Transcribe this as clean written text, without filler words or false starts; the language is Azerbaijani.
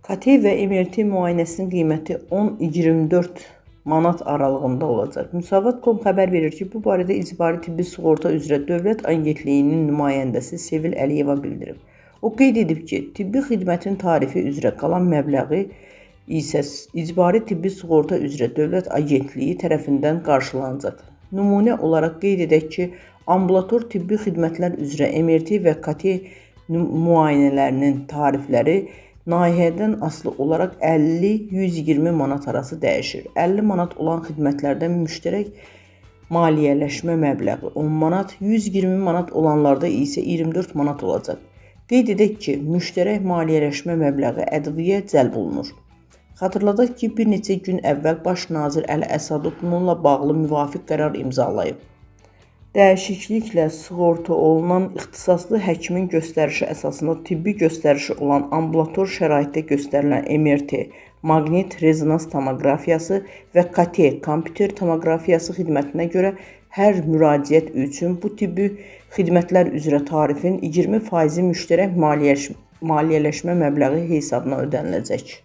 KT və MRT müayinəsinin qiyməti 10-24 manat aralığında olacaq. Müsavat.com xəbər verir ki, bu barədə İcbari Tibbi Sığorta üzrə Dövlət Agentliyinin nümayəndəsi Sevil Əliyeva bildirib. O qeyd edib ki, tibbi xidmətin tarifi üzrə qalan məbləği isə İcbari Tibbi Sığorta üzrə Dövlət Agentliyi tərəfindən qarşılanacaq. Nümunə olaraq qeyd edək ki, ambulator tibbi xidmətlər üzrə MRT və KT müayinələrinin tarifləri nahiyədən asılı olaraq 50-120 manat arası dəyişir. 50 manat olan xidmətlərdən müştərək maliyyələşmə məbləği 10 manat, 120 manat olanlarda isə 24 manat olacaq. Qeyd edək ki, müştərək maliyyələşmə məbləği ədviyyə cəlb olunur. Xatırladaq ki, bir neçə gün əvvəl Baş nazir Əli Əsədov bununla bağlı müvafiq qərar imzalayıb. Dəyişikliklə sığorta olunan ixtisaslı həkimin göstərişi əsasında tibbi göstərişi olan ambulator şəraitdə göstərilən MRT, maqnit rezonans tomoqrafiyası və KT, kompüter tomoqrafiyası xidmətinə görə hər müraciət üçün bu tibbi xidmətlər üzrə tarifin 20% müştərək maliyyələşmə məbləği hesabına ödəniləcək.